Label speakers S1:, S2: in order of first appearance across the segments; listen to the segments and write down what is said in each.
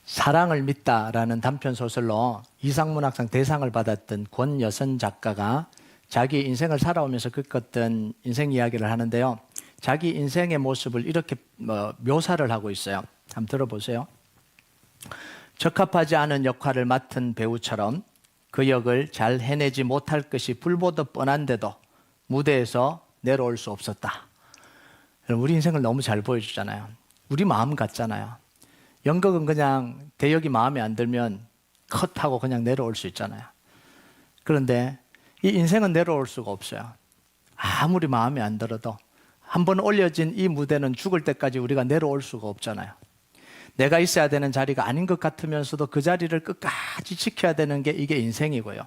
S1: 사랑을 믿다라는 단편 소설로 이상문학상 대상을 받았던 권여선 작가가 자기 인생을 살아오면서 겪었던 인생 이야기를 하는데요. 자기 인생의 모습을 이렇게 묘사를 하고 있어요. 한번 들어보세요. 적합하지 않은 역할을 맡은 배우처럼 그 역을 잘 해내지 못할 것이 불보듯 뻔한데도 무대에서 내려올 수 없었다. 우리 인생을 너무 잘 보여주잖아요. 우리 마음 같잖아요. 연극은 그냥 대역이 마음에 안 들면 컷하고 그냥 내려올 수 있잖아요. 그런데 이 인생은 내려올 수가 없어요. 아무리 마음에 안 들어도 한번 올려진 이 무대는 죽을 때까지 우리가 내려올 수가 없잖아요. 내가 있어야 되는 자리가 아닌 것 같으면서도 그 자리를 끝까지 지켜야 되는 게 이게 인생이고요.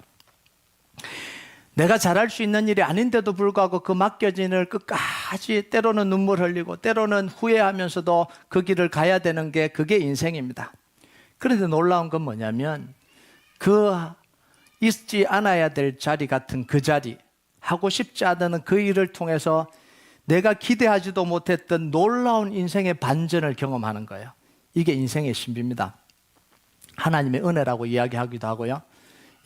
S1: 내가 잘할 수 있는 일이 아닌데도 불구하고 그 맡겨진 일을 끝까지 때로는 눈물 흘리고 때로는 후회하면서도 그 길을 가야 되는 게 그게 인생입니다. 그런데 놀라운 건 뭐냐면 그 있지 않아야 될 자리 같은 그 자리, 하고 싶지 않은 그 일을 통해서 내가 기대하지도 못했던 놀라운 인생의 반전을 경험하는 거예요. 이게 인생의 신비입니다. 하나님의 은혜라고 이야기하기도 하고요.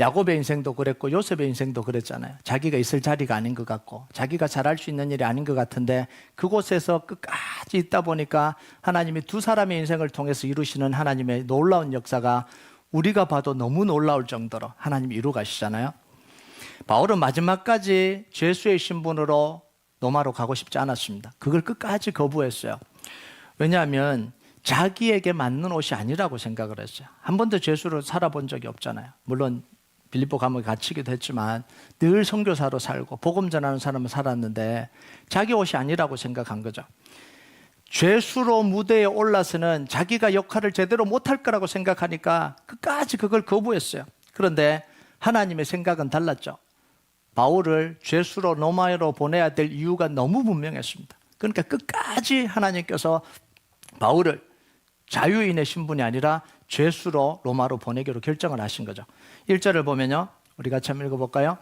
S1: 야곱의 인생도 그랬고 요셉의 인생도 그랬잖아요. 자기가 있을 자리가 아닌 것 같고 자기가 잘할 수 있는 일이 아닌 것 같은데 그곳에서 끝까지 있다 보니까 하나님이 두 사람의 인생을 통해서 이루시는 하나님의 놀라운 역사가 우리가 봐도 너무 놀라울 정도로 하나님이 이루 가시잖아요. 바울은 마지막까지 죄수의 신분으로 로마로 가고 싶지 않았습니다. 그걸 끝까지 거부했어요. 왜냐하면 자기에게 맞는 옷이 아니라고 생각을 했어요. 한 번도 죄수로 살아본 적이 없잖아요. 물론 빌립보 감옥에 갇히기도 했지만 늘 선교사로 살고 복음 전하는 사람은 살았는데 자기 옷이 아니라고 생각한 거죠. 죄수로 무대에 올라서는 자기가 역할을 제대로 못할 거라고 생각하니까 끝까지 그걸 거부했어요. 그런데 하나님의 생각은 달랐죠. 바울을 죄수로 로마로 보내야 될 이유가 너무 분명했습니다. 그러니까 끝까지 하나님께서 바울을 자유인의 신분이 아니라 죄수로 로마로 보내기로 결정을 하신 거죠. 1절을 보면요. 우리 같이 한번 읽어볼까요?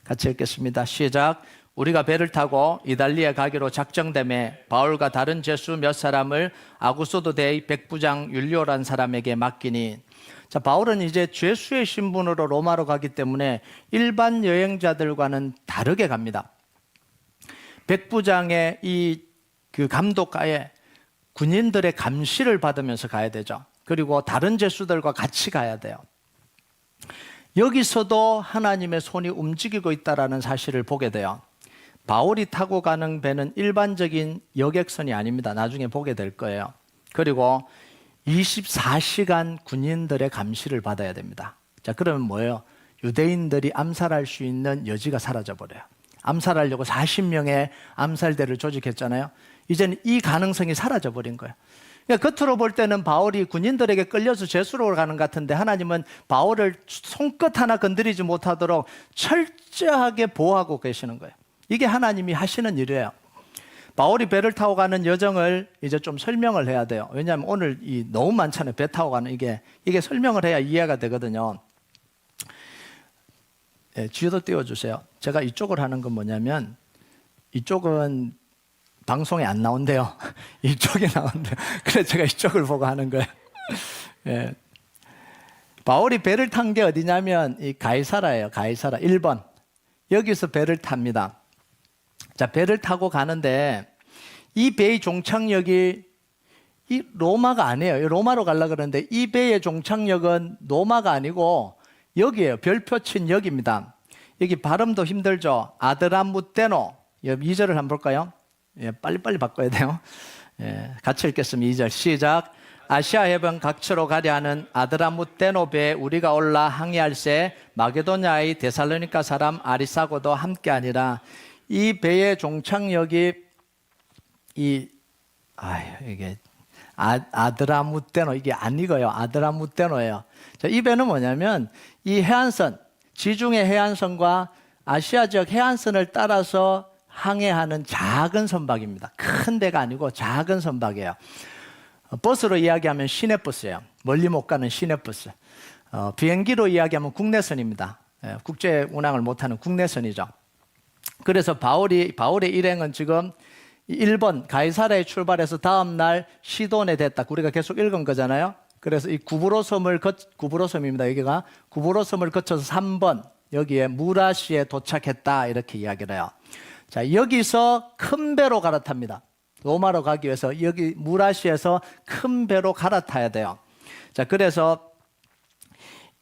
S1: 같이 읽겠습니다. 시작. 우리가 배를 타고 이달리에 가기로 작정됨에 바울과 다른 죄수 몇 사람을 아구소도 대의 백부장 율리오라는 사람에게 맡기니. 자, 바울은 이제 죄수의 신분으로 로마로 가기 때문에 일반 여행자들과는 다르게 갑니다. 백부장의 그 감독하에 군인들의 감시를 받으면서 가야 되죠. 그리고 다른 죄수들과 같이 가야 돼요. 여기서도 하나님의 손이 움직이고 있다는 사실을 보게 돼요. 바울이 타고 가는 배는 일반적인 여객선이 아닙니다. 나중에 보게 될 거예요. 그리고 24시간 군인들의 감시를 받아야 됩니다. 자, 그러면 뭐예요? 유대인들이 암살할 수 있는 여지가 사라져버려요. 암살하려고 40명의 암살대를 조직했잖아요. 이제는 이 가능성이 사라져버린 거예요. 그러니까 겉으로 볼 때는 바울이 군인들에게 끌려서 죄수로 가는 것 같은데 하나님은 바울을 손끝 하나 건드리지 못하도록 철저하게 보호하고 계시는 거예요. 이게 하나님이 하시는 일이에요. 바울이 배를 타고 가는 여정을 이제 좀 설명을 해야 돼요. 왜냐하면 오늘 너무 많잖아요. 배 타고 가는 이게 설명을 해야 이해가 되거든요. 지도도 띄워주세요. 제가 이쪽을 하는 건 뭐냐면 이쪽은 방송에 안 나온대요. 이쪽에 나온대요. 그래서 제가 이쪽을 보고 하는 거예요. 예. 바울이 배를 탄 게 어디냐면 이 가이사라예요. 가이사라 1번. 여기서 배를 탑니다. 자, 배를 타고 가는데 이 배의 종착역이 이 로마가 아니에요. 로마로 가려고 그러는데 이 배의 종착역은 로마가 아니고 여기에요. 별표 친 역입니다. 여기 발음도 힘들죠. 아드라무테노. 2절을 한번 볼까요? 예, 빨리빨리 바꿔야 돼요. 예, 같이 읽겠습니다. 2절 시작. 아시아 해변 각처로 가려 하는 아드라무테노 배에 우리가 올라 항해할새 마게도냐의 데살로니가 사람 아리사고도 함께하니라. 이 배의 종착역이 이게 아드라무테노 이게 아니고요. 아드라무테노예요. 자, 이 배는 뭐냐면 이 해안선, 지중해 해안선과 아시아 지역 해안선을 따라서 항해하는 작은 선박입니다. 큰 배가 아니고 작은 선박이에요. 버스로 이야기하면 시내버스예요. 멀리 못 가는 시내버스. 비행기로 이야기하면 국내선입니다. 국제 운항을 못하는 국내선이죠. 그래서 바울의 일행은 지금 1번 가이사라에 출발해서 다음 날 시돈에 됐다. 우리가 계속 읽은 거잖아요. 그래서 이 구브로섬입니다. 여기가 구브로섬을 거쳐서 3번 여기에 무라시에 도착했다 이렇게 이야기를 해요. 자, 여기서 큰 배로 갈아탑니다. 로마로 가기 위해서 여기 무라시에서 큰 배로 갈아타야 돼요. 자, 그래서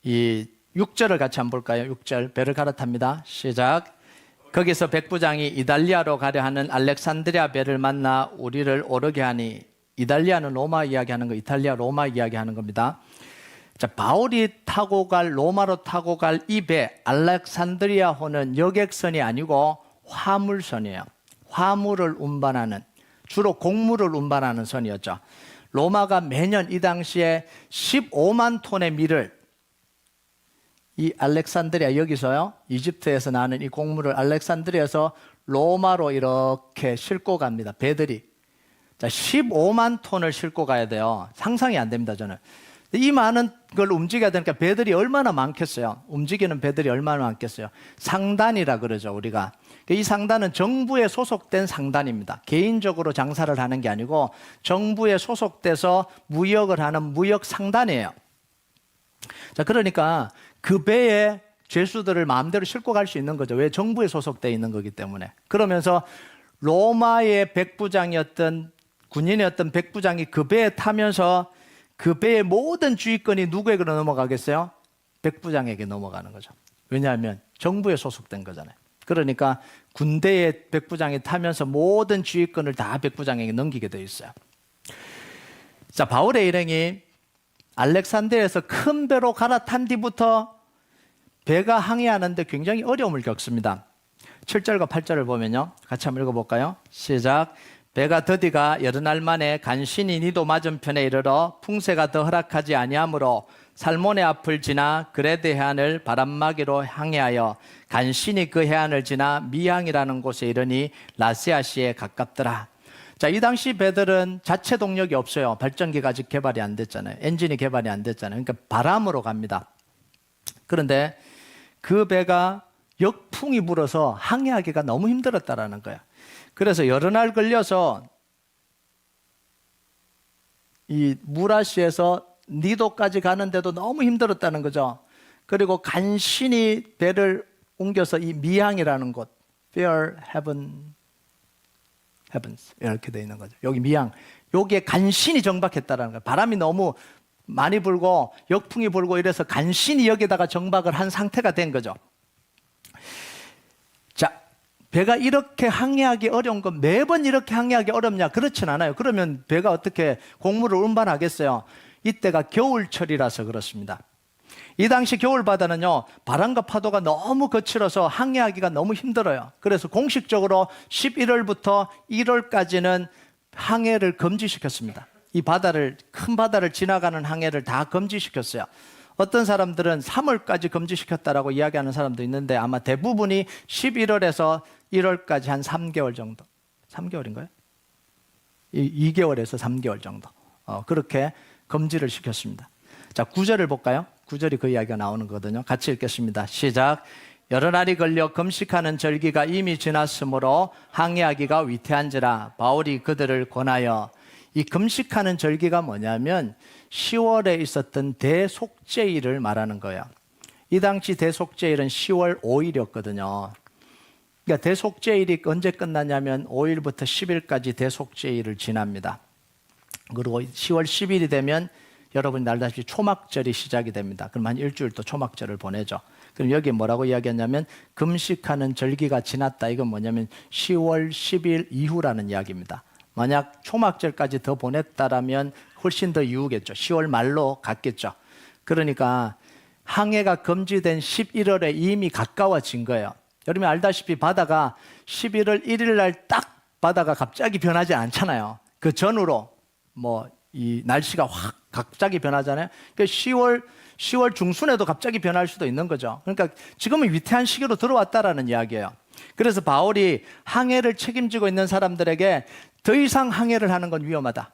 S1: 이 6절을 같이 한번 볼까요? 6절 배를 갈아탑니다. 시작. 거기서 백부장이 이달리아로 가려 하는 알렉산드리아 배를 만나 우리를 오르게 하니, 이달리아는 로마 이야기하는 거, 이탈리아 로마 이야기하는 겁니다. 자, 바울이 타고 갈 로마로 타고 갈 이 배 알렉산드리아호는 여객선이 아니고 화물선이에요. 화물을 운반하는, 주로 곡물을 운반하는 선이었죠. 로마가 매년 이 당시에 15만 톤의 밀을 이 알렉산드리아, 여기서요 이집트에서 나는 이 곡물을 알렉산드리아에서 로마로 이렇게 싣고 갑니다. 배들이. 자, 15만 톤을 싣고 가야 돼요. 상상이 안 됩니다, 저는. 이 많은 걸 움직여야 되니까 배들이 얼마나 많겠어요. 움직이는 배들이 얼마나 많겠어요. 상단이라 그러죠, 우리가. 이 상단은 정부에 소속된 상단입니다. 개인적으로 장사를 하는 게 아니고 정부에 소속돼서 무역을 하는 무역 상단이에요. 자, 그러니까 그 배에 죄수들을 마음대로 싣고 갈 수 있는 거죠. 왜? 정부에 소속되어 있는 거기 때문에. 그러면서 로마의 백부장이었던, 군인이었던 백부장이 그 배에 타면서 그 배의 모든 주의권이 누구에게 넘어가겠어요? 백부장에게 넘어가는 거죠. 왜냐하면 정부에 소속된 거잖아요. 그러니까 군대의 백부장이 타면서 모든 주의권을 다 백부장에게 넘기게 되어 있어요. 자, 바울의 일행이 알렉산드리아에서 큰 배로 갈아탄 뒤부터 배가 항해하는데 굉장히 어려움을 겪습니다. 7절과 8절을 보면요, 같이 한번 읽어볼까요? 시작. 배가 더디가 여러 날 만에 간신히 니도 맞은편에 이르러 풍세가 더 허락하지 아니하므로 살몬의 앞을 지나 그레데 해안을 바람막이로 항해하여 간신히 그 해안을 지나 미항이라는 곳에 이르니 라세아시에 가깝더라. 자, 이 당시 배들은 자체 동력이 없어요. 발전기가 아직 개발이 안 됐잖아요. 엔진이 개발이 안 됐잖아요. 그러니까 바람으로 갑니다. 그런데 그 배가 역풍이 불어서 항해하기가 너무 힘들었다라는 거예요. 그래서 여러 날 걸려서 이 무라시에서 니도까지 가는데도 너무 힘들었다는 거죠. 그리고 간신히 배를 옮겨서 이 미항이라는 곳, Fair Heavens 이렇게 되어 있는 거죠. 여기 미항, 여기에 간신히 정박했다라는 거예요. 바람이 너무 많이 불고 역풍이 불고 이래서 간신히 여기다가 정박을 한 상태가 된 거죠. 자, 배가 이렇게 항해하기 어려운 건 매번 이렇게 항해하기 어렵냐? 그렇진 않아요. 그러면 배가 어떻게 곡물을 운반하겠어요? 이때가 겨울철이라서 그렇습니다. 이 당시 겨울 바다는요, 바람과 파도가 너무 거칠어서 항해하기가 너무 힘들어요. 그래서 공식적으로 11월부터 1월까지는 항해를 금지시켰습니다. 이 바다를, 큰 바다를 지나가는 항해를 다 금지시켰어요. 어떤 사람들은 3월까지 금지시켰다라고 이야기하는 사람도 있는데 아마 대부분이 11월에서 1월까지 한 3개월 정도. 3개월인가요? 2개월에서 3개월 정도. 그렇게 금지를 시켰습니다. 자, 9절을 볼까요? 9절이 그 이야기가 나오는 거거든요. 같이 읽겠습니다. 시작. 여러 날이 걸려 금식하는 절기가 이미 지났으므로 항해하기가 위태한지라 바울이 그들을 권하여. 이 금식하는 절기가 뭐냐면 10월에 있었던 대속죄일을 말하는 거예요. 이 당시 대속죄일은 10월 5일이었거든요. 그러니까 대속죄일이 언제 끝나냐면 5일부터 10일까지 대속죄일을 지납니다. 그리고 10월 10일이 되면 여러분이 알다시피 초막절이 시작이 됩니다. 그럼 한 일주일 또 초막절을 보내죠. 그럼 여기 뭐라고 이야기했냐면 금식하는 절기가 지났다. 이건 뭐냐면 10월 10일 이후라는 이야기입니다. 만약 초막절까지 더 보냈다라면 훨씬 더 이후겠죠. 10월 말로 갔겠죠. 그러니까 항해가 금지된 11월에 이미 가까워진 거예요. 여러분이 알다시피 바다가 11월 1일 날 딱 바다가 갑자기 변하지 않잖아요. 그 전후로 이 날씨가 확 갑자기 변하잖아요. 그러니까 10월 중순에도 갑자기 변할 수도 있는 거죠. 그러니까 지금은 위태한 시기로 들어왔다라는 이야기예요. 그래서 바울이 항해를 책임지고 있는 사람들에게 더 이상 항해를 하는 건 위험하다.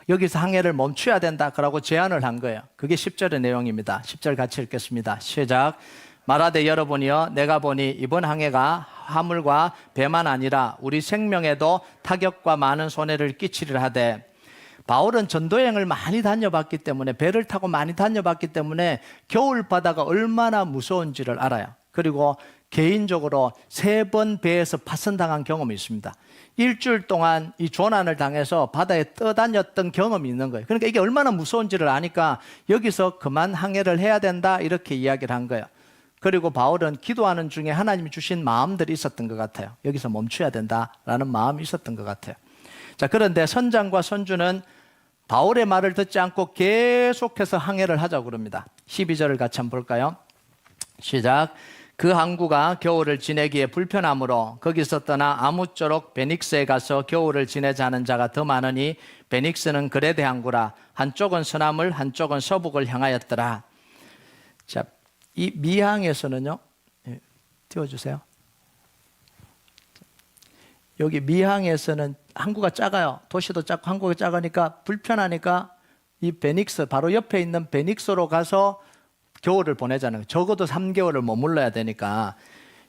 S1: 여기서 항해를 멈춰야 된다. 그러고 제안을 한 거예요. 그게 10절의 내용입니다. 10절 같이 읽겠습니다. 시작. 말하되 여러분이여 내가 보니 이번 항해가 화물과 배만 아니라 우리 생명에도 타격과 많은 손해를 끼치리라 하되 바울은 전도여행을 많이 다녀봤기 때문에, 배를 타고 많이 다녀봤기 때문에 겨울 바다가 얼마나 무서운지를 알아요. 그리고 개인적으로 3번 배에서 파손당한 경험이 있습니다. 일주일 동안 이 조난을 당해서 바다에 떠다녔던 경험이 있는 거예요. 그러니까 이게 얼마나 무서운지를 아니까 여기서 그만 항해를 해야 된다 이렇게 이야기를 한 거예요. 그리고 바울은 기도하는 중에 하나님이 주신 마음들이 있었던 것 같아요. 여기서 멈춰야 된다라는 마음이 있었던 것 같아요. 자, 그런데 선장과 선주는 바울의 말을 듣지 않고 계속해서 항해를 하자고 그럽니다. 12절을 같이 한번 볼까요? 시작. 그 항구가 겨울을 지내기에 불편하므로 거기서 떠나 아무쪼록 베닉스에 가서 겨울을 지내자 하는 자가 더 많으니 베닉스는 그레데 항구라. 한쪽은 서남을 한쪽은 서북을 향하였더라. 자, 이 미항에서는요, 띄워주세요. 여기 미항에서는 항구가 작아요. 도시도 작고 항구가 작으니까 불편하니까 이 베닉스, 바로 옆에 있는 베닉스로 가서 겨울을 보내자는 거예요. 적어도 3개월을 머물러야 되니까.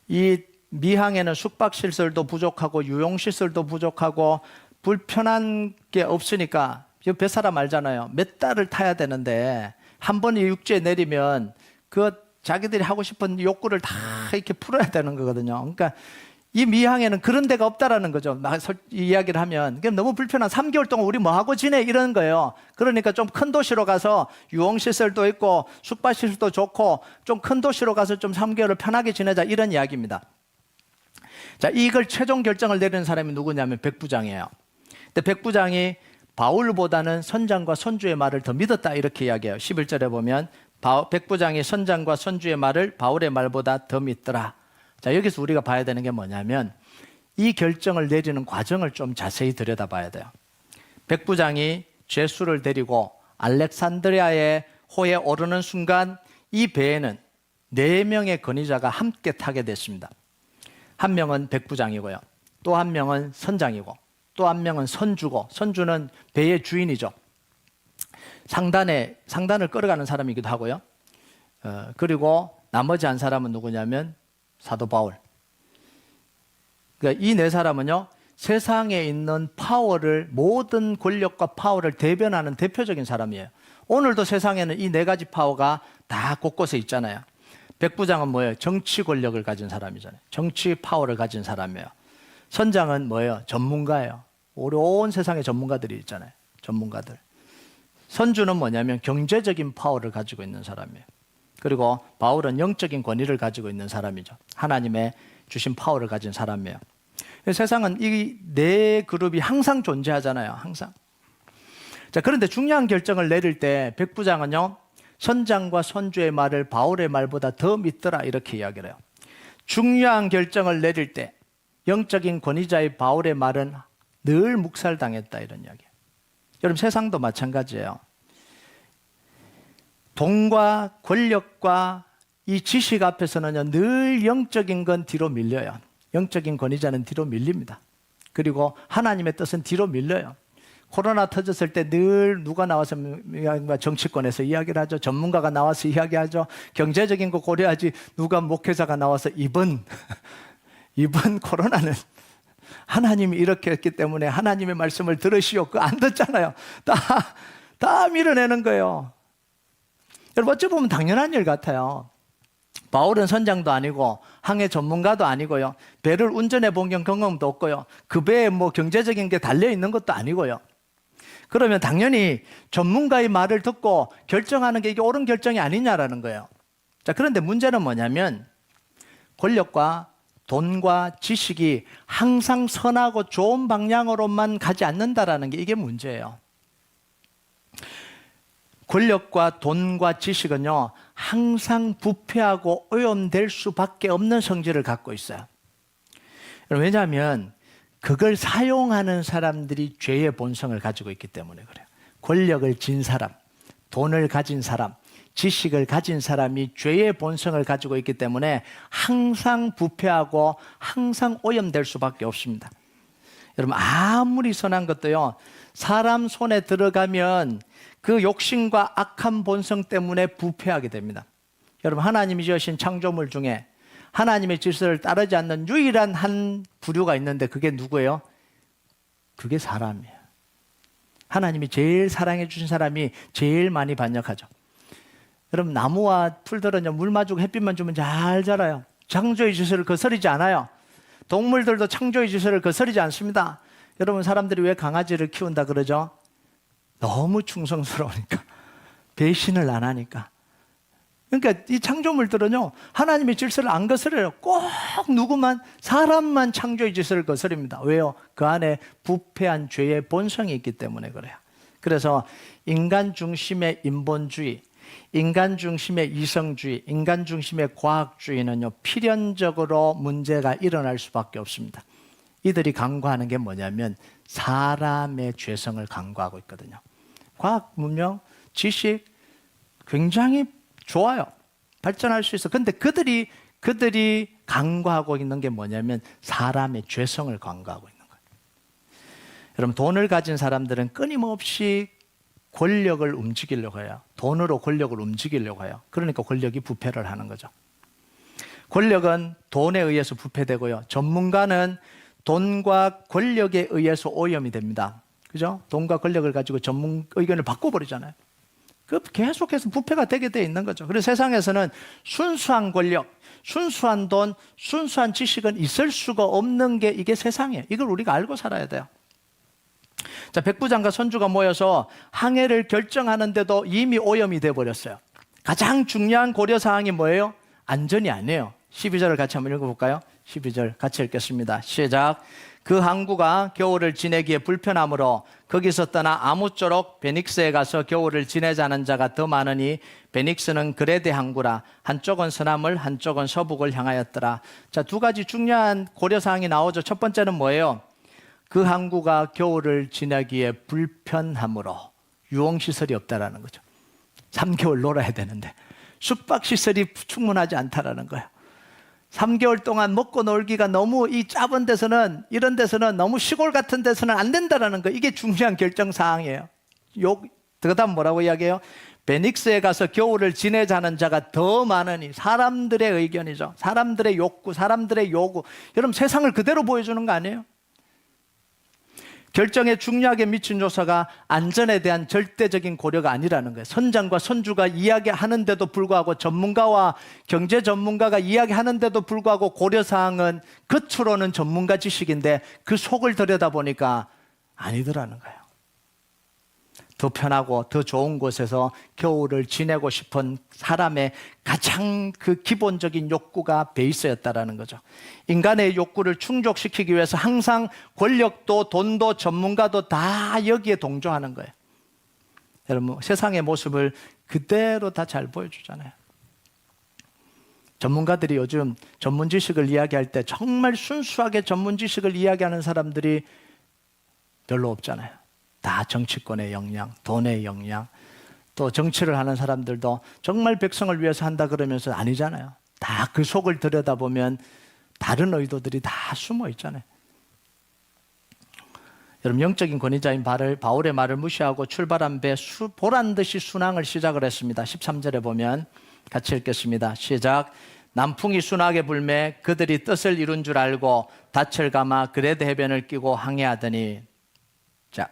S1: 이 미항에는 숙박시설도 부족하고 유용시설도 부족하고 불편한 게 없으니까 뱃사람 알잖아요. 몇 달을 타야 되는데 한 번에 육지에 내리면 그 자기들이 하고 싶은 욕구를 다 이렇게 풀어야 되는 거거든요. 그러니까 이 미항에는 그런 데가 없다라는 거죠. 이야기를 하면. 너무 불편한 3개월 동안 우리 뭐 하고 지내? 이런 거예요. 그러니까 좀 큰 도시로 가서 유흥시설도 있고 숙박시설도 좋고 좀 큰 도시로 가서 좀 3개월을 편하게 지내자 이런 이야기입니다. 자, 이걸 최종 결정을 내리는 사람이 누구냐면 백부장이에요. 근데 백부장이 바울보다는 선장과 선주의 말을 더 믿었다 이렇게 이야기해요. 11절에 보면 백부장이 선장과 선주의 말을 바울의 말보다 더 믿더라. 자, 여기서 우리가 봐야 되는 게 뭐냐면 이 결정을 내리는 과정을 좀 자세히 들여다봐야 돼요. 백부장이 죄수를 데리고 알렉산드리아의 호에 오르는 순간 이 배에는 4명의 건의자가 함께 타게 됐습니다. 한 명은 백부장이고요. 또 한 명은 선장이고 또 한 명은 선주고, 선주는 배의 주인이죠. 상단을 끌어가는 사람이기도 하고요. 그리고 나머지 한 사람은 누구냐면 사도 바울. 그러니까 이 4사람은요, 세상에 있는 파워를, 모든 권력과 파워를 대변하는 대표적인 사람이에요. 오늘도 세상에는 이 4가지 파워가 다 곳곳에 있잖아요. 백부장은 뭐예요? 정치 권력을 가진 사람이잖아요. 정치 파워를 가진 사람이에요. 선장은 뭐예요? 전문가예요. 온 세상에 전문가들이 있잖아요. 전문가들. 선주는 뭐냐면 경제적인 파워를 가지고 있는 사람이에요. 그리고 바울은 영적인 권위를 가지고 있는 사람이죠. 하나님의 주신 파워를 가진 사람이에요. 세상은 이 4그룹이 항상 존재하잖아요. 항상. 자, 그런데 중요한 결정을 내릴 때 백부장은요, 선장과 선주의 말을 바울의 말보다 더 믿더라 이렇게 이야기를 해요. 중요한 결정을 내릴 때 영적인 권위자의 바울의 말은 늘 묵살당했다 이런 이야기예요. 여러분, 세상도 마찬가지예요. 돈과 권력과 이 지식 앞에서는 늘 영적인 건 뒤로 밀려요. 영적인 권위자는 뒤로 밀립니다. 그리고 하나님의 뜻은 뒤로 밀려요. 코로나 터졌을 때 늘 누가 나와서 정치권에서 이야기를 하죠. 전문가가 나와서 이야기하죠. 경제적인 거 고려하지 누가 목회자가 나와서 이번 코로나는 하나님이 이렇게 했기 때문에 하나님의 말씀을 들으시오. 그거 안 듣잖아요. 다 밀어내는 거예요. 여러분, 어찌 보면 당연한 일 같아요. 바울은 선장도 아니고 항해 전문가도 아니고요. 배를 운전해 본 경험도 없고요. 그 배에 뭐 경제적인 게 달려 있는 것도 아니고요. 그러면 당연히 전문가의 말을 듣고 결정하는 게 이게 옳은 결정이 아니냐라는 거예요. 자, 그런데 문제는 뭐냐면 권력과 돈과 지식이 항상 선하고 좋은 방향으로만 가지 않는다라는 게 이게 문제예요. 권력과 돈과 지식은요, 항상 부패하고 오염될 수밖에 없는 성질을 갖고 있어요. 왜냐하면 그걸 사용하는 사람들이 죄의 본성을 가지고 있기 때문에 그래요. 권력을 진 사람, 돈을 가진 사람, 지식을 가진 사람이 죄의 본성을 가지고 있기 때문에 항상 부패하고 항상 오염될 수밖에 없습니다. 여러분, 아무리 선한 것도요, 사람 손에 들어가면 그 욕심과 악한 본성 때문에 부패하게 됩니다. 여러분, 하나님이 지으신 창조물 중에 하나님의 질서를 따르지 않는 유일한 한 부류가 있는데 그게 누구예요? 그게 사람이에요. 하나님이 제일 사랑해 주신 사람이 제일 많이 반역하죠. 여러분, 나무와 풀들은요, 물만 주고 햇빛만 주면 잘 자라요. 창조의 질서를 거스르지 않아요. 동물들도 창조의 질서를 거스르지 않습니다. 여러분, 사람들이 왜 강아지를 키운다 그러죠? 너무 충성스러우니까, 배신을 안 하니까. 그러니까 이 창조물들은요, 하나님의 질서를 안 거스려요. 꼭 누구만, 사람만 창조의 질서를 거스릅니다. 왜요? 그 안에 부패한 죄의 본성이 있기 때문에 그래요. 그래서 인간 중심의 인본주의, 인간 중심의 이성주의, 인간 중심의 과학주의는요, 필연적으로 문제가 일어날 수밖에 없습니다. 이들이 강구하는 게 뭐냐면 사람의 죄성을 강구하고 있거든요. 과학, 문명, 지식 굉장히 좋아요. 발전할 수 있어. 근데 그들이 강구하고 있는 게 뭐냐면 사람의 죄성을 강구하고 있는 거예요. 여러분, 돈을 가진 사람들은 끊임없이 권력을 움직이려고 해요. 돈으로 권력을 움직이려고 해요. 그러니까 권력이 부패를 하는 거죠. 권력은 돈에 의해서 부패되고요. 전문가는 돈과 권력에 의해서 오염이 됩니다. 그죠? 돈과 권력을 가지고 전문 의견을 바꿔버리잖아요. 그 계속해서 부패가 되게 돼 있는 거죠. 그래서 세상에서는 순수한 권력, 순수한 돈, 순수한 지식은 있을 수가 없는 게 이게 세상이에요. 이걸 우리가 알고 살아야 돼요. 자, 백부장과 선주가 모여서 항해를 결정하는데도 이미 오염이 돼 버렸어요. 가장 중요한 고려 사항이 뭐예요? 안전이 아니에요. 12절을 같이 한번 읽어볼까요? 12절 같이 읽겠습니다. 시작. 그 항구가 겨울을 지내기에 불편하므로 거기서 떠나 아무쪼록 베닉스에 가서 겨울을 지내자는 자가 더 많으니 베닉스는 그레데 항구라. 한쪽은 서남을 한쪽은 서북을 향하였더라. 자, 두 가지 중요한 고려 사항이 나오죠. 첫 번째는 뭐예요? 그 항구가 겨울을 지내기에 불편하므로 유흥시설이 없다라는 거죠. 3개월 놀아야 되는데 숙박시설이 충분하지 않다라는 거예요. 3개월 동안 먹고 놀기가 너무 이 작은 데서는, 이런 데서는, 너무 시골 같은 데서는 안 된다라는 거. 이게 중요한 결정사항이에요. 그 다음 뭐라고 이야기해요? 베닉스에 가서 겨울을 지내자는 자가 더 많으니. 사람들의 의견이죠. 사람들의 욕구, 사람들의 요구. 여러분, 세상을 그대로 보여주는 거 아니에요? 결정에 중요하게 미친 요소가 안전에 대한 절대적인 고려가 아니라는 거예요. 선장과 선주가 이야기하는데도 불구하고, 전문가와 경제 전문가가 이야기하는데도 불구하고 고려사항은 겉으로는 전문가 지식인데 그 속을 들여다보니까 아니더라는 거예요. 더 편하고 더 좋은 곳에서 겨울을 지내고 싶은 사람의 가장 그 기본적인 욕구가 베이스였다라는 거죠. 인간의 욕구를 충족시키기 위해서 항상 권력도 돈도 전문가도 다 여기에 동조하는 거예요. 여러분, 세상의 모습을 그대로 다 잘 보여주잖아요. 전문가들이 요즘 전문 지식을 이야기할 때 정말 순수하게 전문 지식을 이야기하는 사람들이 별로 없잖아요. 다 정치권의 역량, 돈의 역량, 또 정치를 하는 사람들도 정말 백성을 위해서 한다 그러면서 아니잖아요. 다 그 속을 들여다보면 다른 의도들이 다 숨어 있잖아요. 여러분, 영적인 권위자인 바울의 말을 무시하고 출발한 배 보란듯이 순항을 시작을 했습니다. 13절에 보면 같이 읽겠습니다. 시작. 남풍이 순하게 불매 그들이 뜻을 이룬 줄 알고 닻을 감아 그레데 해변을 끼고 항해하더니. 자,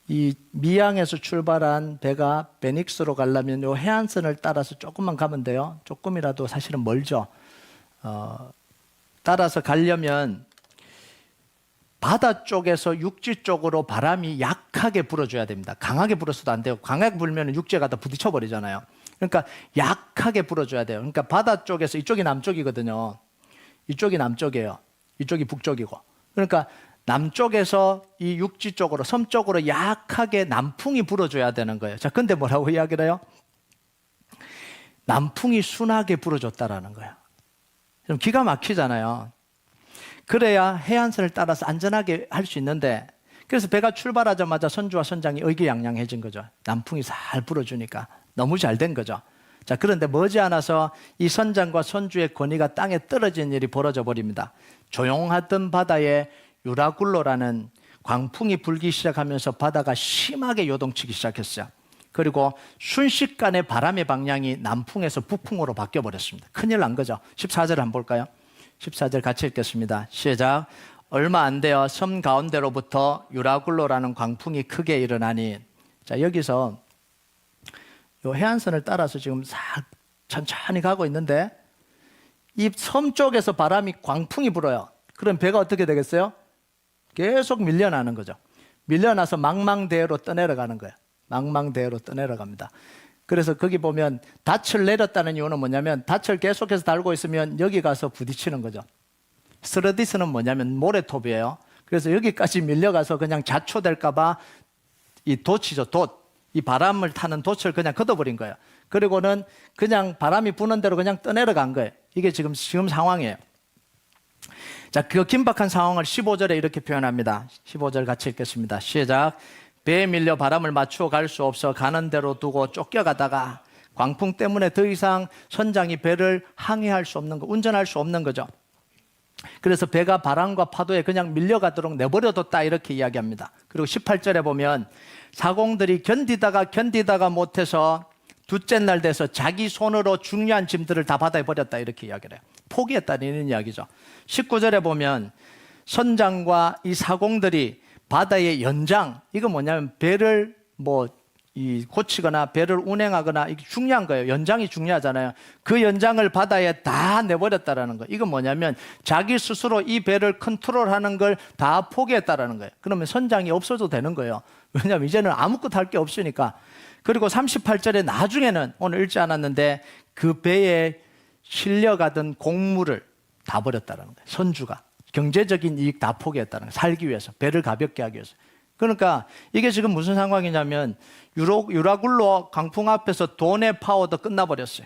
S1: 이 미양에서 출발한 배가 베닉스로 가려면 요 해안선을 따라서 조금만 가면 돼요. 조금이라도 사실은 멀죠. 따라서 가려면 바다 쪽에서 육지 쪽으로 바람이 약하게 불어줘야 됩니다. 강하게 불어서도 안 돼요. 강하게 불면 육지에 가다 부딪혀 버리잖아요. 그러니까 약하게 불어줘야 돼요. 그러니까 바다 쪽에서, 이쪽이 남쪽이거든요. 이쪽이 남쪽이에요. 이쪽이 북쪽이고. 그러니까 남쪽에서 이 육지 쪽으로, 섬 쪽으로 약하게 남풍이 불어줘야 되는 거예요. 자, 근데 뭐라고 이야기를 해요? 남풍이 순하게 불어줬다라는 거예요. 좀 기가 막히잖아요. 그래야 해안선을 따라서 안전하게 할 수 있는데, 그래서 배가 출발하자마자 선주와 선장이 의기양양해진 거죠. 남풍이 살 불어주니까 너무 잘 된 거죠. 자, 그런데 머지않아서 이 선장과 선주의 권위가 땅에 떨어진 일이 벌어져 버립니다. 조용하던 바다에 유라굴로라는 광풍이 불기 시작하면서 바다가 심하게 요동치기 시작했어요. 그리고 순식간에 바람의 방향이 남풍에서 북풍으로 바뀌어 버렸습니다. 큰일 난 거죠. 14절 한번 볼까요? 14절 같이 읽겠습니다. 시작. 얼마 안 되어 섬 가운데로부터 유라굴로라는 광풍이 크게 일어나니, 자, 여기서 요 해안선을 따라서 지금 싹 천천히 가고 있는데 이 섬 쪽에서 바람이 광풍이 불어요. 그럼 배가 어떻게 되겠어요? 계속 밀려나는 거죠. 밀려나서 망망대해로 떠내려가는 거예요. 망망대해로 떠내려갑니다. 그래서 거기 보면 닻을 내렸다는 이유는 뭐냐면 닻을 계속해서 달고 있으면 여기 가서 부딪히는 거죠. 스러디스는 뭐냐면 모래톱이에요. 그래서 여기까지 밀려가서 그냥 자초될까 봐 이 돛이죠, 돛. 이 바람을 타는 돛을 그냥 걷어버린 거예요. 그리고는 그냥 바람이 부는 대로 그냥 떠내려간 거예요. 이게 지금 상황이에요. 자, 그 긴박한 상황을 15절에 이렇게 표현합니다. 15절 같이 읽겠습니다. 시작. 배에 밀려 바람을 맞추어 갈 수 없어 가는 대로 두고 쫓겨가다가 광풍 때문에 더 이상 선장이 배를 항해할 수 없는 거, 운전할 수 없는 거죠. 그래서 배가 바람과 파도에 그냥 밀려가도록 내버려뒀다 이렇게 이야기합니다. 그리고 18절에 보면 사공들이 견디다가 못해서 둘째 날 돼서 자기 손으로 중요한 짐들을 다 바다에 버렸다 이렇게 이야기를 해요. 포기했다는 이야기죠. 19절에 보면 선장과 이 사공들이 바다의 연장, 이거 뭐냐면 배를 고치거나 배를 운행하거나 이게 중요한 거예요. 연장이 중요하잖아요. 그 연장을 바다에 다 내버렸다라는 거예요. 이건 뭐냐면 자기 스스로 이 배를 컨트롤하는 걸 다 포기했다라는 거예요. 그러면 선장이 없어도 되는 거예요. 왜냐하면 이제는 아무것도 할 게 없으니까. 그리고 38절에 나중에는 오늘 읽지 않았는데 그 배에 실려가던 곡물을 다 버렸다는 거예요. 선주가 경제적인 이익 다 포기했다는 거예요. 살기 위해서, 배를 가볍게 하기 위해서. 그러니까 이게 지금 무슨 상황이냐면 유라굴로 강풍 앞에서 돈의 파워도 끝나버렸어요.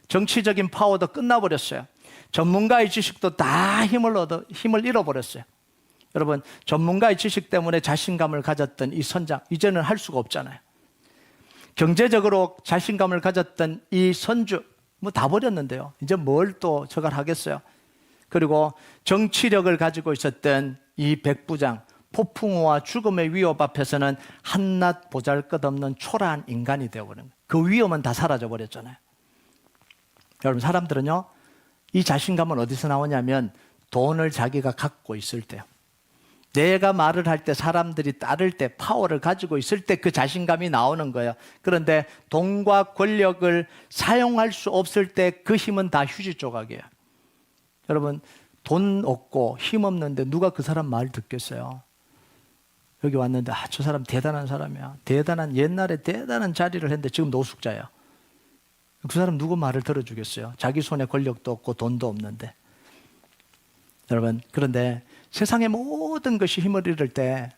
S1: 정치적인 파워도 끝나버렸어요. 전문가의 지식도 다 힘을 잃어버렸어요. 여러분, 전문가의 지식 때문에 자신감을 가졌던 이 선장, 이제는 할 수가 없잖아요. 경제적으로 자신감을 가졌던 이 선주, 다 버렸는데요. 이제 뭘 또 저걸 하겠어요. 그리고 정치력을 가지고 있었던 이 백부장, 폭풍우와 죽음의 위협 앞에서는 한낱 보잘것없는 초라한 인간이 되어버린 거예요. 그 위험은 다 사라져버렸잖아요. 여러분, 사람들은요, 이 자신감은 어디서 나오냐면 돈을 자기가 갖고 있을 때요. 내가 말을 할 때 사람들이 따를 때 파워를 가지고 있을 때 그 자신감이 나오는 거예요. 그런데 돈과 권력을 사용할 수 없을 때 그 힘은 다 휴지 조각이에요. 여러분, 돈 없고 힘 없는데 누가 그 사람 말 듣겠어요? 여기 왔는데 저 사람 대단한 사람이야. 옛날에 대단한 자리를 했는데 지금 노숙자예요. 그 사람 누구 말을 들어주겠어요? 자기 손에 권력도 없고 돈도 없는데. 여러분, 그런데 세상의 모든 것이 힘을 잃을 때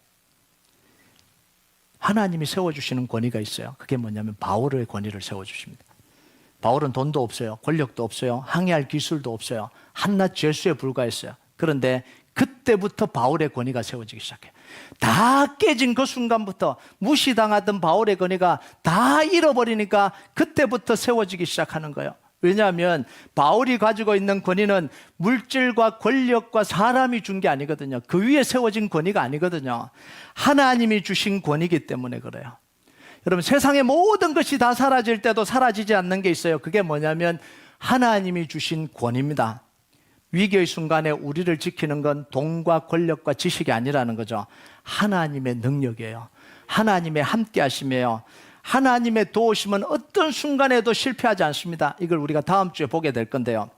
S1: 하나님이 세워주시는 권위가 있어요. 그게 뭐냐면 바울의 권위를 세워주십니다. 바울은 돈도 없어요. 권력도 없어요. 항해할 기술도 없어요. 한낱 죄수에 불과했어요. 그런데 그때부터 바울의 권위가 세워지기 시작해요. 다 깨진 그 순간부터 무시당하던 바울의 권위가 다 잃어버리니까 그때부터 세워지기 시작하는 거예요. 왜냐하면 바울이 가지고 있는 권위는 물질과 권력과 사람이 준 게 아니거든요. 그 위에 세워진 권위가 아니거든요. 하나님이 주신 권위이기 때문에 그래요. 여러분, 세상의 모든 것이 다 사라질 때도 사라지지 않는 게 있어요. 그게 뭐냐면 하나님이 주신 권위입니다. 위기의 순간에 우리를 지키는 건 돈과 권력과 지식이 아니라는 거죠. 하나님의 능력이에요. 하나님의 함께하심이에요. 하나님의 도우심은 어떤 순간에도 실패하지 않습니다. 이걸 우리가 다음 주에 보게 될 건데요.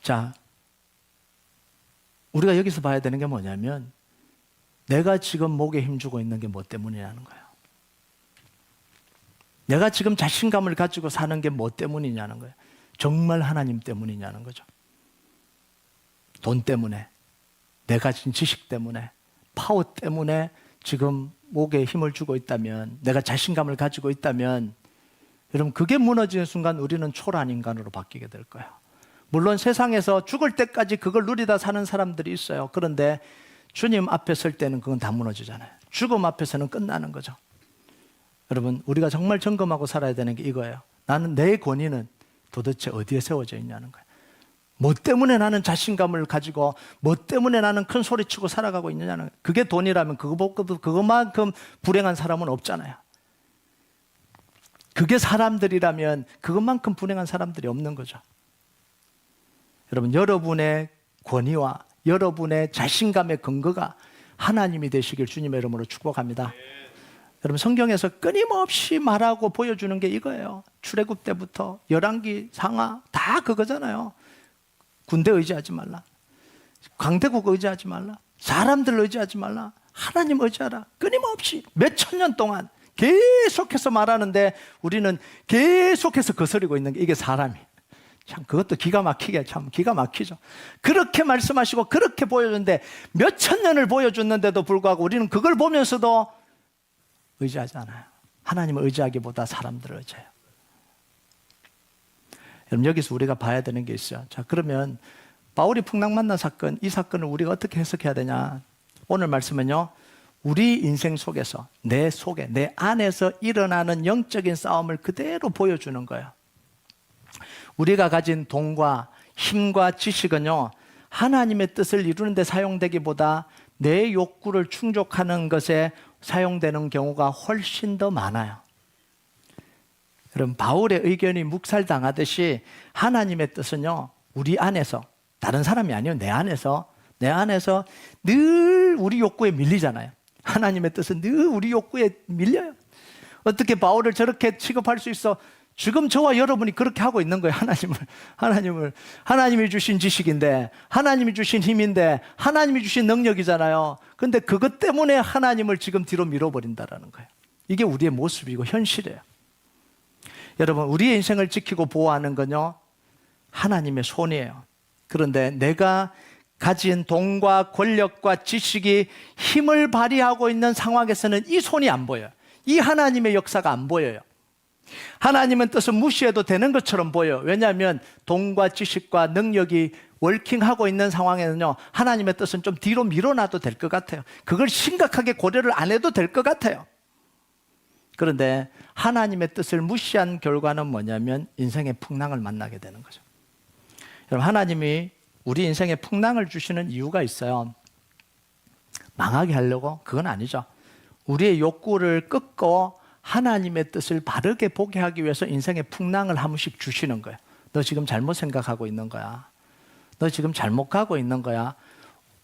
S1: 자, 우리가 여기서 봐야 되는 게 뭐냐면 내가 지금 목에 힘주고 있는 게 뭐 때문이냐는 거예요. 내가 지금 자신감을 가지고 사는 게 뭐 때문이냐는 거예요. 정말 하나님 때문이냐는 거죠. 돈 때문에, 내가 가진 지식 때문에, 파워 때문에 지금 목에 힘을 주고 있다면, 내가 자신감을 가지고 있다면, 여러분, 그게 무너지는 순간 우리는 초라한 인간으로 바뀌게 될 거예요. 물론 세상에서 죽을 때까지 그걸 누리다 사는 사람들이 있어요. 그런데 주님 앞에 설 때는 그건 다 무너지잖아요. 죽음 앞에서는 끝나는 거죠. 여러분, 우리가 정말 점검하고 살아야 되는 게 이거예요. 나는 내 권위는 도대체 어디에 세워져 있냐는 거예요. 뭐 때문에 나는 자신감을 가지고, 뭐 때문에 나는 큰 소리 치고 살아가고 있느냐는 거예요. 그게 돈이라면 그것만큼 불행한 사람은 없잖아요. 그게 사람들이라면 그것만큼 불행한 사람들이 없는 거죠. 여러분, 여러분의 권위와 여러분의 자신감의 근거가 하나님이 되시길 주님의 이름으로 축복합니다. 여러분, 성경에서 끊임없이 말하고 보여주는 게 이거예요. 출애굽 때부터 열왕기, 상하 다 그거잖아요. 군대 의지하지 말라, 강대국 의지하지 말라, 사람들 의지하지 말라, 하나님 의지하라. 끊임없이 몇천 년 동안 계속해서 말하는데 우리는 계속해서 거스리고 있는 게 이게 사람이. 참 그것도 기가 막히게, 참 기가 막히죠. 그렇게 말씀하시고 그렇게 보여줬는데 몇천 년을 보여줬는데도 불구하고 우리는 그걸 보면서도 의지하지 않아요. 하나님을 의지하기보다 사람들을 의지해요. 여러분, 여기서 우리가 봐야 되는 게 있어요. 자, 그러면 바울이 풍랑 만난 사건, 이 사건을 우리가 어떻게 해석해야 되냐? 오늘 말씀은요, 우리 인생 속에서, 내 속에, 내 안에서 일어나는 영적인 싸움을 그대로 보여주는 거예요. 우리가 가진 돈과 힘과 지식은요, 하나님의 뜻을 이루는 데 사용되기보다 내 욕구를 충족하는 것에 사용되는 경우가 훨씬 더 많아요. 여러분, 바울의 의견이 묵살당하듯이 하나님의 뜻은요, 우리 안에서, 다른 사람이 아니에요. 내 안에서 늘 우리 욕구에 밀리잖아요. 하나님의 뜻은 늘 우리 욕구에 밀려요. 어떻게 바울을 저렇게 취급할 수 있어? 지금 저와 여러분이 그렇게 하고 있는 거예요. 하나님이 주신 지식인데, 하나님이 주신 힘인데, 하나님이 주신 능력이잖아요. 근데 그것 때문에 하나님을 지금 뒤로 밀어버린다라는 거예요. 이게 우리의 모습이고 현실이에요. 여러분, 우리의 인생을 지키고 보호하는 건요, 하나님의 손이에요. 그런데 내가 가진 돈과 권력과 지식이 힘을 발휘하고 있는 상황에서는 이 손이 안 보여요. 이 하나님의 역사가 안 보여요. 하나님은 뜻을 무시해도 되는 것처럼 보여요. 왜냐하면 돈과 지식과 능력이 월킹하고 있는 상황에는요, 하나님의 뜻은 좀 뒤로 밀어놔도 될 것 같아요. 그걸 심각하게 고려를 안 해도 될 것 같아요. 그런데 하나님의 뜻을 무시한 결과는 뭐냐면 인생의 풍랑을 만나게 되는 거죠. 여러분, 하나님이 우리 인생에 풍랑을 주시는 이유가 있어요. 망하게 하려고? 그건 아니죠. 우리의 욕구를 꺾고 하나님의 뜻을 바르게 보게 하기 위해서 인생의 풍랑을 한 번씩 주시는 거예요. 너 지금 잘못 생각하고 있는 거야. 너 지금 잘못 가고 있는 거야.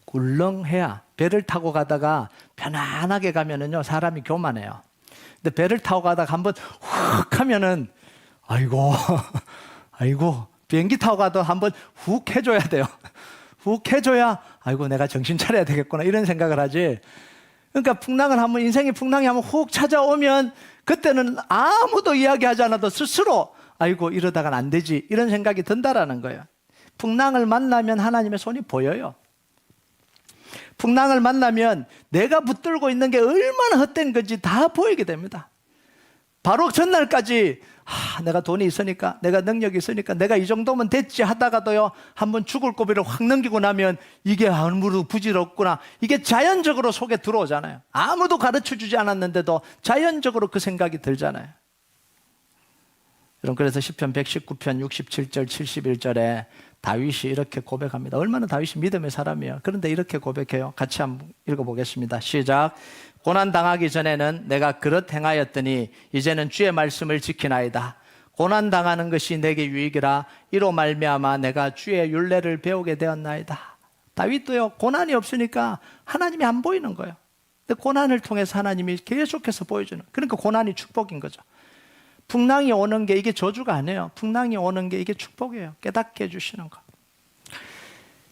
S1: 굴렁해야. 배를 타고 가다가 편안하게 가면은요, 사람이 교만해요. 근데 배를 타고 가다가 한번 훅 하면은, 아이고, 비행기 타고 가도 한번 훅 해줘야 돼요. 훅 해줘야, 아이고, 내가 정신 차려야 되겠구나, 이런 생각을 하지. 그러니까 풍랑을 한번, 인생의 풍랑이 한번 훅 찾아오면 그때는 아무도 이야기하지 않아도 스스로 아이고, 이러다간 안 되지, 이런 생각이 든다라는 거예요. 풍랑을 만나면 하나님의 손이 보여요. 풍랑을 만나면 내가 붙들고 있는 게 얼마나 헛된 건지 다 보이게 됩니다. 바로 전날까지 내가 돈이 있으니까, 내가 능력이 있으니까 내가 이 정도면 됐지 하다가도요, 한번 죽을 고비를 확 넘기고 나면 이게 아무도 부질없구나, 이게 자연적으로 속에 들어오잖아요. 아무도 가르쳐주지 않았는데도 자연적으로 그 생각이 들잖아요. 여러분, 그래서 시편 119편 67절 71절에 다윗이 이렇게 고백합니다. 얼마나 다윗이 믿음의 사람이에요. 그런데 이렇게 고백해요. 같이 한번 읽어보겠습니다. 시작. 고난당하기 전에는 내가 그릇 행하였더니 이제는 주의 말씀을 지키나이다. 고난당하는 것이 내게 유익이라. 이로 말미암아 내가 주의 율례를 배우게 되었나이다. 다윗도요, 고난이 없으니까 하나님이 안 보이는 거예요. 근데 고난을 통해서 하나님이 계속해서 보여주는, 그러니까 고난이 축복인 거죠. 풍랑이 오는 게 이게 저주가 아니에요. 풍랑이 오는 게 이게 축복이에요. 깨닫게 해주시는 거.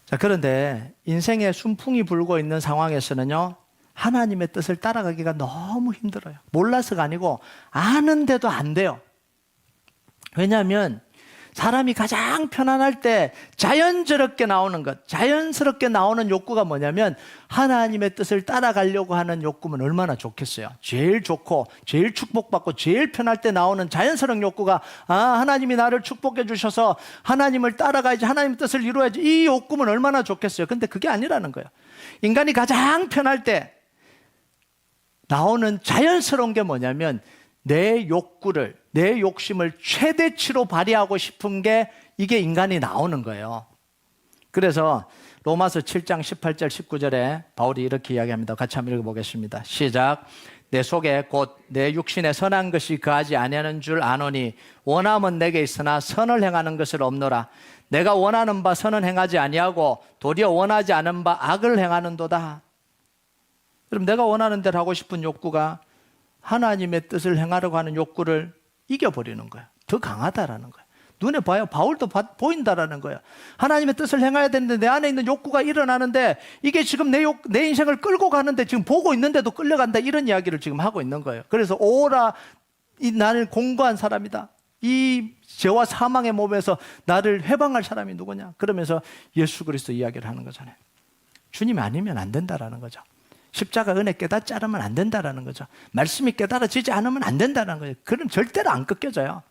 S1: 자, 그런데 인생에 순풍이 불고 있는 상황에서는요, 하나님의 뜻을 따라가기가 너무 힘들어요. 몰라서가 아니고 아는데도 안 돼요. 왜냐하면 사람이 가장 편안할 때 자연스럽게 나오는 것, 자연스럽게 나오는 욕구가 뭐냐면 하나님의 뜻을 따라가려고 하는 욕구면 얼마나 좋겠어요. 제일 좋고 제일 축복받고 제일 편할 때 나오는 자연스러운 욕구가, 하나님이 나를 축복해 주셔서 하나님을 따라가야지, 하나님의 뜻을 이루어야지, 이 욕구면 얼마나 좋겠어요. 근데 그게 아니라는 거예요. 인간이 가장 편할 때 나오는 자연스러운 게 뭐냐면 내 욕구를, 내 욕심을 최대치로 발휘하고 싶은 게, 이게 인간이 나오는 거예요. 그래서 로마서 7장 18절 19절에 바울이 이렇게 이야기합니다. 같이 한번 읽어보겠습니다. 시작. 내 속에 곧 내 육신에 선한 것이 거하지 아니하는 줄 아노니 원함은 내게 있으나 선을 행하는 것을 없노라. 내가 원하는 바 선은 행하지 아니하고 도리어 원하지 않은 바 악을 행하는도다. 그럼 내가 원하는 대로 하고 싶은 욕구가 하나님의 뜻을 행하려고 하는 욕구를 이겨버리는 거야. 더 강하다라는 거야. 눈에 봐요. 바울도 보인다라는 거야. 하나님의 뜻을 행해야 되는데 내 안에 있는 욕구가 일어나는데 이게 지금 내 인생을 끌고 가는데 지금 보고 있는데도 끌려간다, 이런 이야기를 지금 하고 있는 거예요. 그래서 오라, 나는 공고한 사람이다. 이 죄와 사망의 몸에서 나를 해방할 사람이 누구냐? 그러면서 예수 그리스도 이야기를 하는 거잖아요. 주님 아니면 안 된다라는 거죠. 십자가 은혜 깨닫지 않으면 안 된다라는 거죠. 말씀이 깨달아지지 않으면 안 된다는 거예요. 그럼 절대로 안 꺾여져요.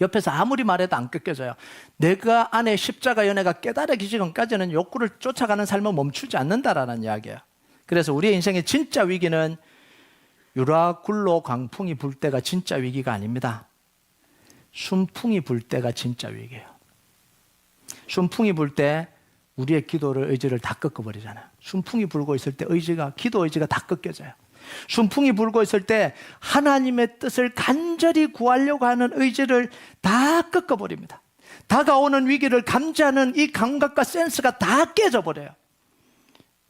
S1: 옆에서 아무리 말해도 안 꺾여져요. 내가 안에 십자가 연애가 깨달아지기 전까지는 욕구를 쫓아가는 삶은 멈추지 않는다라는 이야기예요. 그래서 우리의 인생의 진짜 위기는 유라굴로 강풍이 불 때가 진짜 위기가 아닙니다. 순풍이 불 때가 진짜 위기예요. 순풍이 불 때 우리의 기도를, 의지를 다 꺾어버리잖아요. 순풍이 불고 있을 때 기도 의지가 다 꺾여져요. 순풍이 불고 있을 때 하나님의 뜻을 간절히 구하려고 하는 의지를 다 꺾어버립니다. 다가오는 위기를 감지하는 이 감각과 센스가 다 깨져버려요.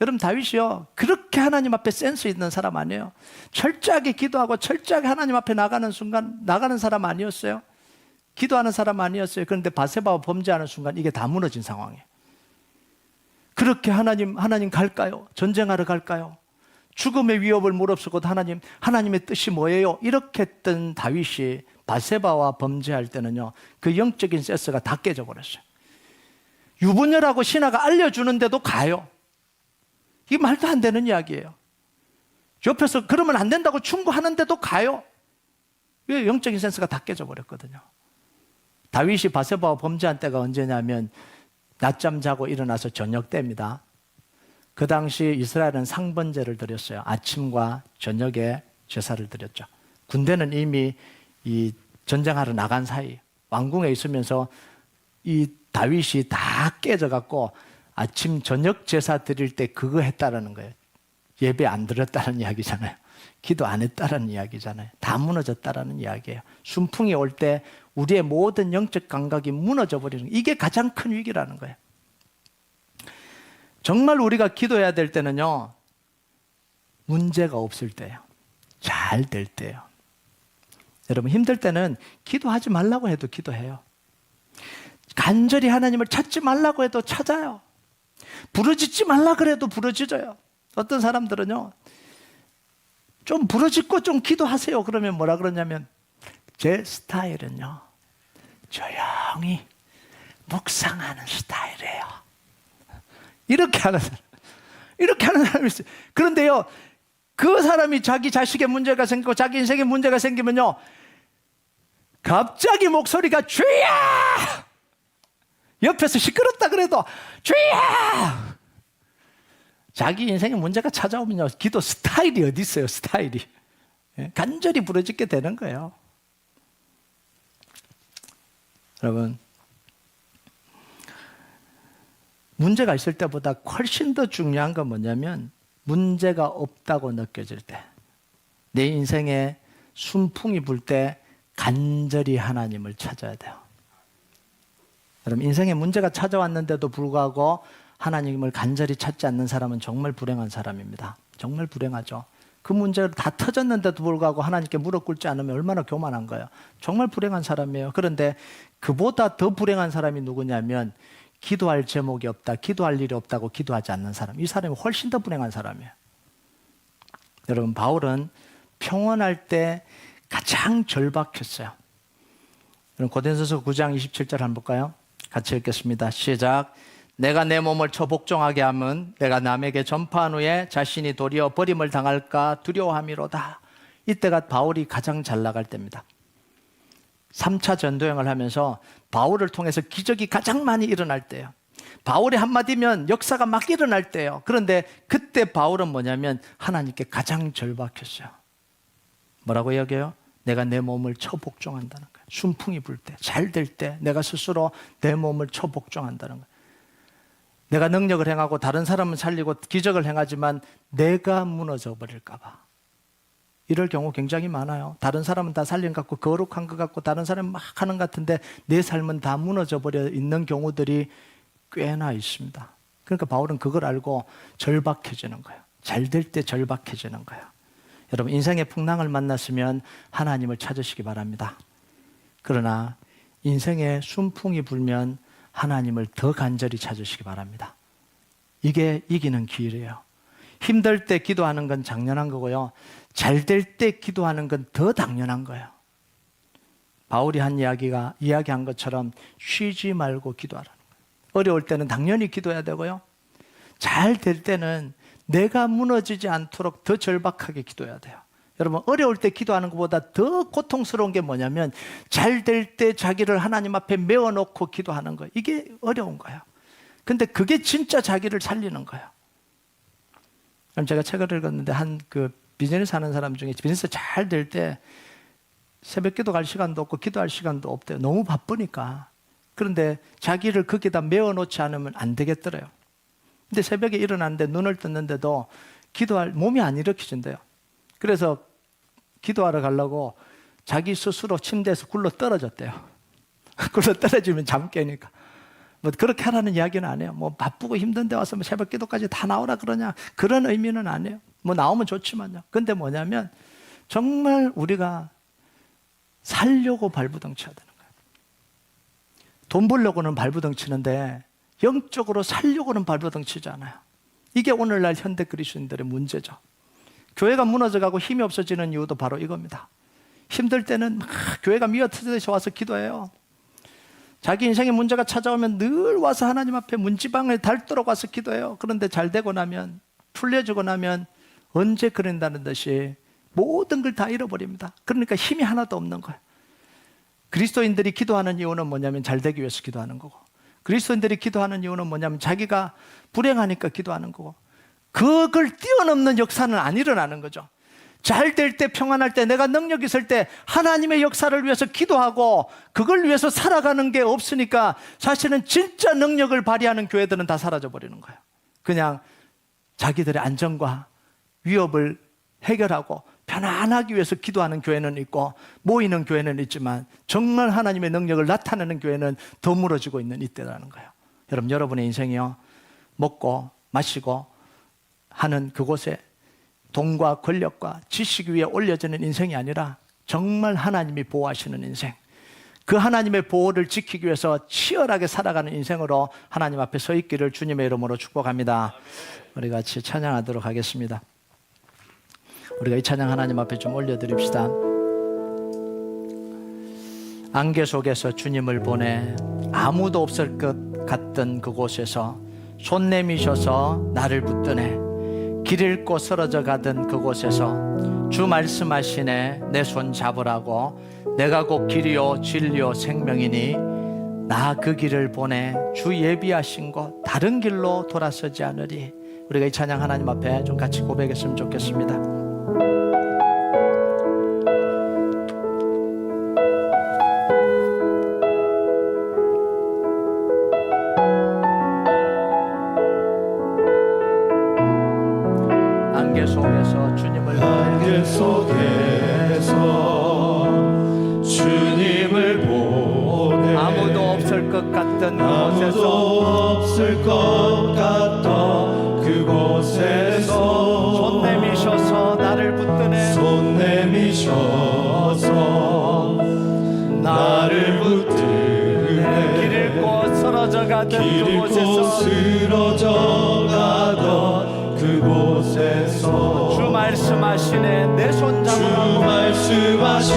S1: 여러분, 다윗이요, 그렇게 하나님 앞에 센스 있는 사람 아니에요. 철저하게 기도하고 철저하게 하나님 앞에 나가는 순간 나가는 사람 아니었어요. 기도하는 사람 아니었어요. 그런데 바세바와 범죄하는 순간 이게 다 무너진 상황이에요. 그렇게 하나님 갈까요? 전쟁하러 갈까요? 죽음의 위협을 무릅쓰고 하나님의 뜻이 뭐예요? 이렇게 했던 다윗이 바세바와 범죄할 때는요, 그 영적인 센스가 다 깨져버렸어요. 유부녀라고 신하가 알려주는데도 가요. 이게 말도 안 되는 이야기예요. 옆에서 그러면 안 된다고 충고하는데도 가요. 왜? 영적인 센스가 다 깨져버렸거든요. 다윗이 바세바와 범죄한 때가 언제냐면 낮잠 자고 일어나서 저녁 때입니다. 그 당시 이스라엘은 상번제를 드렸어요. 아침과 저녁에 제사를 드렸죠. 군대는 이미 이 전쟁하러 나간 사이 왕궁에 있으면서 이 다윗이 다 깨져갖고 아침 저녁 제사 드릴 때 그거 했다라는 거예요. 예배 안 드렸다는 이야기잖아요. 기도 안 했다라는 이야기잖아요. 다 무너졌다라는 이야기예요. 순풍이 올 때 우리의 모든 영적 감각이 무너져 버리는, 이게 가장 큰 위기라는 거예요. 정말 우리가 기도해야 될 때는요, 문제가 없을 때예요. 잘 될 때예요. 여러분, 힘들 때는 기도하지 말라고 해도 기도해요. 간절히 하나님을 찾지 말라고 해도 찾아요. 부르짖지 말라 그래도 부르짖어요. 어떤 사람들은요, 좀 부르짖고 좀 기도하세요. 그러면 뭐라 그러냐면, 제 스타일은요, 조용히 묵상하는 스타일이에요. 이렇게 하는 사람이 있어요. 그런데요, 그 사람이 자기 자식의 문제가 생기고 자기 인생에 문제가 생기면요, 갑자기 목소리가 주야! 옆에서 시끄럽다 그래도 주야! 자기 인생에 문제가 찾아오면요, 기도 스타일이 어디 있어요, 스타일이. 간절히 부르짖게 되는 거예요. 여러분, 문제가 있을 때보다 훨씬 더 중요한 건 뭐냐면, 문제가 없다고 느껴질 때, 내 인생에 순풍이 불 때 간절히 하나님을 찾아야 돼요. 여러분, 인생에 문제가 찾아왔는데도 불구하고 하나님을 간절히 찾지 않는 사람은 정말 불행한 사람입니다. 정말 불행하죠. 그 문제가 다 터졌는데도 불구하고 하나님께 무릎 꿇지 않으면 얼마나 교만한 거예요. 정말 불행한 사람이에요. 그런데 그보다 더 불행한 사람이 누구냐면, 기도할 제목이 없다, 기도할 일이 없다고 기도하지 않는 사람. 이 사람이 훨씬 더 불행한 사람이에요. 여러분, 바울은 평온할 때 가장 절박했어요. 여러분, 고린도서 9장 27절 한번 볼까요? 같이 읽겠습니다. 시작. 내가 내 몸을 처복종하게 하면 내가 남에게 전파한 후에 자신이 도리어 버림을 당할까 두려워함이로다. 이때가 바울이 가장 잘 나갈 때입니다. 3차 전도여행을 하면서 바울을 통해서 기적이 가장 많이 일어날 때예요. 바울의 한마디면 역사가 막 일어날 때예요. 그런데 그때 바울은 뭐냐면 하나님께 가장 절박했어요. 뭐라고 이야기해요? 내가 내 몸을 처복종한다는 거예요. 순풍이 불 때, 잘 될 때 내가 스스로 내 몸을 처복종한다는 거예요. 내가 능력을 행하고 다른 사람을 살리고 기적을 행하지만 내가 무너져 버릴까 봐. 이럴 경우 굉장히 많아요. 다른 사람은 다 살림 같고 거룩한 것 같고 다른 사람은 막 하는 것 같은데 내 삶은 다 무너져 버려 있는 경우들이 꽤나 있습니다. 그러니까 바울은 그걸 알고 절박해지는 거예요. 잘 될 때 절박해지는 거예요. 여러분, 인생의 풍랑을 만났으면 하나님을 찾으시기 바랍니다. 그러나 인생의 순풍이 불면 하나님을 더 간절히 찾으시기 바랍니다. 이게 이기는 길이에요. 힘들 때 기도하는 건 당연한 거고요. 잘 될 때 기도하는 건 더 당연한 거예요. 바울이 이야기한 것처럼 쉬지 말고 기도하라는 거예요. 어려울 때는 당연히 기도해야 되고요. 잘 될 때는 내가 무너지지 않도록 더 절박하게 기도해야 돼요. 여러분, 어려울 때 기도하는 것보다 더 고통스러운 게 뭐냐면 잘 될 때 자기를 하나님 앞에 메워놓고 기도하는 거예요. 이게 어려운 거예요. 근데 그게 진짜 자기를 살리는 거예요. 그럼 제가 책을 읽었는데 한 비즈니스 하는 사람 중에 비즈니스 잘 될 때 새벽 기도 갈 시간도 없고 기도할 시간도 없대요. 너무 바쁘니까. 그런데 자기를 거기다 메워놓지 않으면 안 되겠더래요. 근데 새벽에 일어났는데 눈을 떴는데도 기도할 몸이 안 일으켜진대요. 그래서 기도하러 가려고 자기 스스로 침대에서 굴러 떨어졌대요. 굴러 떨어지면 잠 깨니까. 뭐 그렇게 하라는 이야기는 안 해요. 뭐 바쁘고 힘든데 와서 뭐 새벽 기도까지 다 나오라 그러냐, 그런 의미는 안 해요. 뭐 나오면 좋지만요. 근데 뭐냐면 정말 우리가 살려고 발부둥 쳐야 되는 거예요. 돈 벌려고는 발부둥 치는데 영적으로 살려고는 발부둥 치지 않아요. 이게 오늘날 현대 그리스도인들의 문제죠. 교회가 무너져가고 힘이 없어지는 이유도 바로 이겁니다. 힘들 때는 막 교회가 미어터져서 와서 기도해요. 자기 인생에 문제가 찾아오면 늘 와서 하나님 앞에 문지방을 닳도록 와서 기도해요. 그런데 잘 되고 나면, 풀려지고 나면 언제 그런다는 듯이 모든 걸 다 잃어버립니다. 그러니까 힘이 하나도 없는 거예요. 그리스도인들이 기도하는 이유는 뭐냐면 잘 되기 위해서 기도하는 거고, 그리스도인들이 기도하는 이유는 뭐냐면 자기가 불행하니까 기도하는 거고, 그걸 뛰어넘는 역사는 안 일어나는 거죠. 잘 될 때, 평안할 때, 내가 능력 있을 때 하나님의 역사를 위해서 기도하고 그걸 위해서 살아가는 게 없으니까 사실은 진짜 능력을 발휘하는 교회들은 다 사라져 버리는 거예요. 그냥 자기들의 안정과 위협을 해결하고 편안하기 위해서 기도하는 교회는 있고 모이는 교회는 있지만 정말 하나님의 능력을 나타내는 교회는 더 무너지고 있는 이때라는 거예요. 여러분의 인생이요, 먹고 마시고 하는 그곳에 돈과 권력과 지식 위에 올려지는 인생이 아니라 정말 하나님이 보호하시는 인생, 그 하나님의 보호를 지키기 위해서 치열하게 살아가는 인생으로 하나님 앞에 서 있기를 주님의 이름으로 축복합니다. 우리 같이 찬양하도록 하겠습니다. 우리가 이 찬양 하나님 앞에 좀 올려드립시다. 안개 속에서 주님을 보내 아무도 없을 것 같던 그곳에서 손 내미셔서 나를 붙드네, 길 잃고 쓰러져 가던 그곳에서 주 말씀하시네, 내 손 잡으라고. 내가 곧 길이요 진리요 생명이니 나 그 길을 보내 주 예비하신 곳 다른 길로 돌아서지 않으리. 우리가 이 찬양 하나님 앞에 좀 같이 고백했으면 좋겠습니다. 안개 속에서 주님을
S2: 안개 속에서 주님을 보내
S1: 아무도 없을 것 같던
S2: 아무도
S1: 그곳에서
S2: 없을 것 같던 그곳에서
S1: 손 내미셔서 나를 붙드네,
S2: 손 내미셔서 나를 붙드네
S1: 길 잃고 쓰러져 가던
S2: 길 잃고
S1: 그곳에서
S2: 쓰러져 가던 그곳에서
S1: 주 말씀하시네, 내 손
S2: 주
S1: 잡으라고.
S2: 말씀하시네,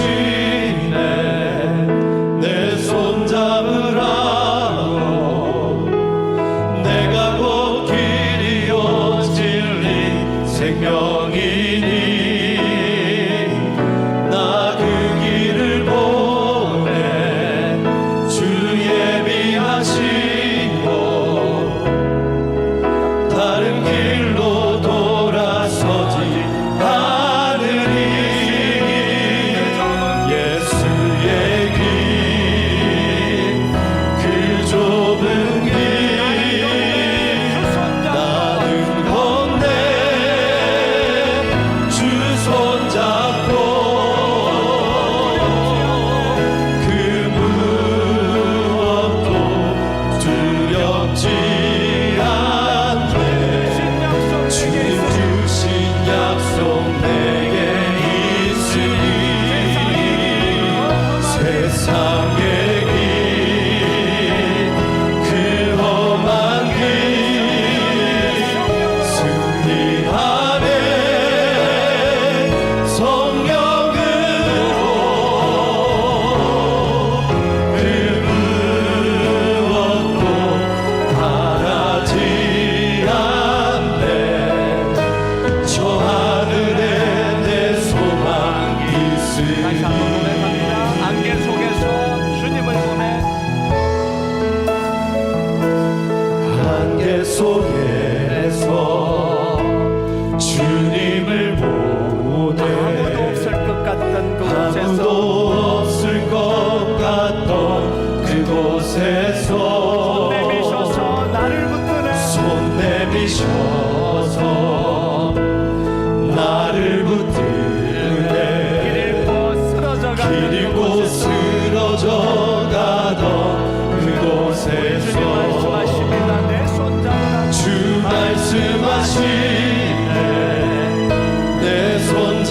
S2: 내 손 잡으라고. 내가 곧 길이요 진리 생명이니 나 그 길을 보내 주 예비하신 곳 다른 길로 돌아서지 않으리. 예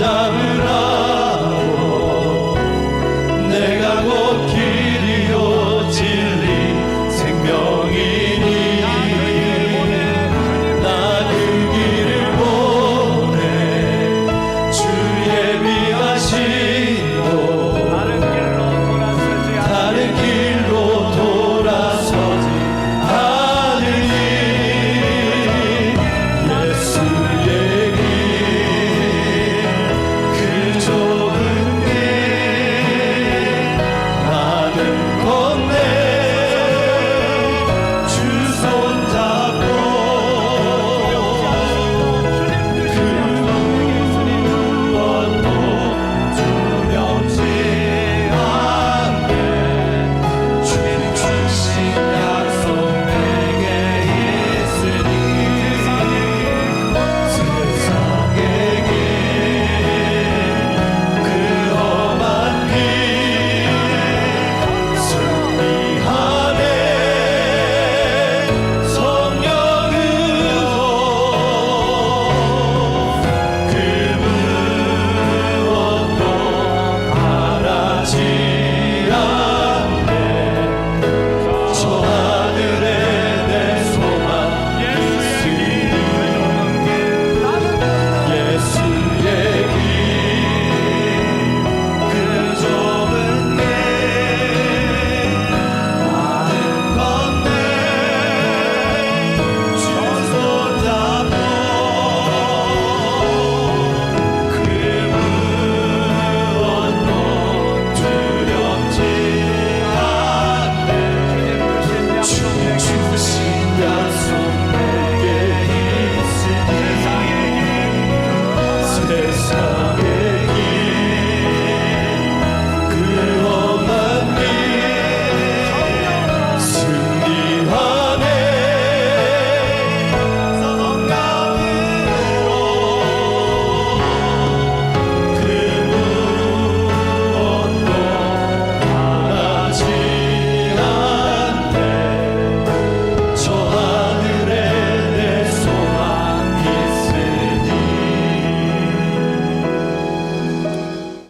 S2: 잠을